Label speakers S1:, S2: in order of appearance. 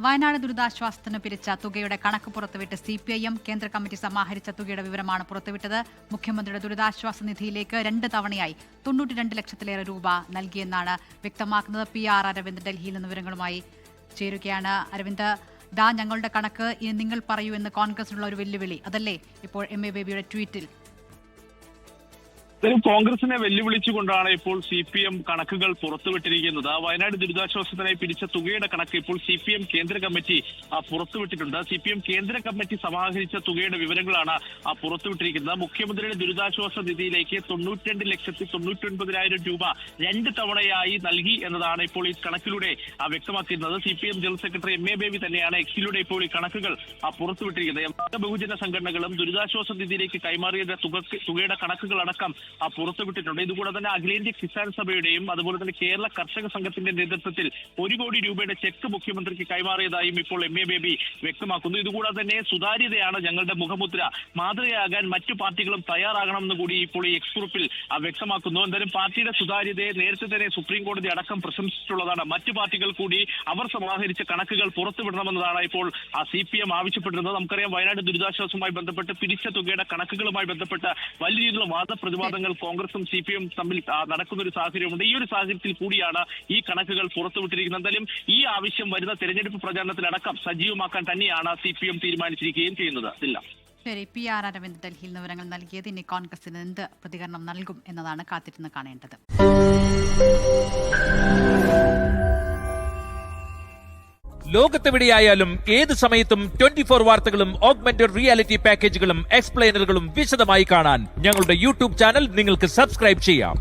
S1: വയനാട് ദുരിതാശ്വാസത്തിന് പിരിച്ച തുകയുടെ കണക്ക് പുറത്തുവിട്ട് CPIM കേന്ദ്ര കമ്മിറ്റി സമാഹരിച്ച തുകയുടെ വിവരമാണ് പുറത്തുവിട്ടത്. മുഖ്യമന്ത്രിയുടെ ദുരിതാശ്വാസ നിധിയിലേക്ക് 2 തവണയായി 92 ലക്ഷത്തിലേറെ രൂപ നൽകിയെന്നാണ് വ്യക്തമാക്കുന്നത്. PR അരവിന്ദ് ഡൽഹിയിൽ നിന്ന് വിവരങ്ങളുമായി ചേരുകയാണ്. അരവിന്ദ്, ഞങ്ങളുടെ കണക്ക് ഇനി നിങ്ങൾ പറയൂ എന്ന് കോൺഗ്രസിനുള്ള ഒരു വെല്ലുവിളി, അതല്ലേ ഇപ്പോൾ MA ബേബിയുടെ ട്വീറ്റിൽ?
S2: കോൺഗ്രസിനെ വെല്ലുവിളിച്ചുകൊണ്ടാണ് ഇപ്പോൾ CPM കണക്കുകൾ പുറത്തുവിട്ടിരിക്കുന്നത്. വയനാട് ദുരിതാശ്വാസത്തിനായി പിരിച്ച തുകയുടെ കണക്ക് ഇപ്പോൾ CPM കേന്ദ്ര കമ്മിറ്റി പുറത്തുവിട്ടിട്ടുണ്ട്. CPM കേന്ദ്ര കമ്മിറ്റി സമാഹരിച്ച തുകയുടെ വിവരങ്ങളാണ് പുറത്തുവിട്ടിരിക്കുന്നത്. മുഖ്യമന്ത്രിയുടെ ദുരിതാശ്വാസ നിധിയിലേക്ക് 92,99,000 രൂപ 2 തവണയായി നൽകി എന്നതാണ് ഇപ്പോൾ ഈ കണക്കിലൂടെ വ്യക്തമാക്കുന്നത്. CPM general secretary MA baby തന്നെയാണ് എക്സിലൂടെ ഇപ്പോൾ ഈ കണക്കുകൾ പുറത്തുവിട്ടിരിക്കുന്നത്. ബഹുജന സംഘടനകളും ദുരിതാശ്വാസ നിധിയിലേക്ക് കൈമാറിയ തുകയുടെ കണക്കുകൾ അടക്കം പുറത്തുവിട്ടിട്ടുണ്ട്. ഇതുകൂടാതെ തന്നെ അഖിലേന്ത്യാ കിസാൻ സഭയുടെയും അതുപോലെ തന്നെ കേരള കർഷക സംഘത്തിന്റെ നേതൃത്വത്തിൽ 1 കോടി രൂപയുടെ ചെക്ക് മുഖ്യമന്ത്രിക്ക് കൈമാറിയതായും ഇപ്പോൾ MA ബേബി വ്യക്തമാക്കുന്നു. ഇതുകൂടാതെ തന്നെ സുതാര്യതയാണ് ഞങ്ങളുടെ മുഖമുദ്ര, മാതൃകയാകാൻ മറ്റു പാർട്ടികളും തയ്യാറാകണമെന്ന് കൂടി ഇപ്പോൾ ഈ എക്സ്കുറിപ്പിൽ വ്യക്തമാക്കുന്നു. എന്തായാലും പാർട്ടിയുടെ സുതാര്യതയെ നേരത്തെ തന്നെ സുപ്രീം കോടതി അടക്കം പ്രശംസിച്ചിട്ടുള്ളതാണ്. മറ്റു പാർട്ടികൾ കൂടി അവർ സമാഹരിച്ച കണക്കുകൾ പുറത്തുവിടണമെന്നതാണ് ഇപ്പോൾ CPM ആവശ്യപ്പെടുന്നത്. നമുക്കറിയാം, വയനാട് ദുരിതാശ്വാസവുമായി ബന്ധപ്പെട്ട് പിരിച്ച തുകയുടെ കണക്കുകളുമായി ബന്ധപ്പെട്ട് വലിയ രീതിയിലുള്ള വാദപ്രതിവാദങ്ങൾ കോൺഗ്രസും CPM തമ്മിൽ നടക്കുന്ന ഒരു സാഹചര്യമുണ്ട്. ഈ ഒരു സാഹചര്യത്തിൽ കൂടിയാണ് ഈ കണക്കുകൾ പുറത്തുവിട്ടിരിക്കുന്നത്. എന്തായാലും ഈ ആവശ്യം വരുന്ന തെരഞ്ഞെടുപ്പ് പ്രചാരണത്തിലടക്കം സജീവമാക്കാൻ തന്നെയാണ് CPM തീരുമാനിച്ചിരിക്കുകയും ചെയ്യുന്നത്.
S1: ശരി, PR അരവിന്ദ് ഡൽഹിയിൽ നിന്ന് വിവരങ്ങൾ നൽകിയത്. ഇനി കോൺഗ്രസിന് എന്ത് പ്രതികരണം നൽകും എന്നതാണ് കാത്തിരുന്ന് കാണേണ്ടത്.
S3: ലോകത്തെവിടെയായാലും ഏത് സമയത്തും 24 വാർത്തകളും ഓഗ്മെന്റഡ് റിയാലിറ്റി പാക്കേജുകളും എക്സ്പ്ലെയിനറുകളും വിശദമായി കാണാൻ ഞങ്ങളുടെ YouTube ചാനൽ നിങ്ങൾക്ക് സബ്സ്ക്രൈബ് ചെയ്യാം.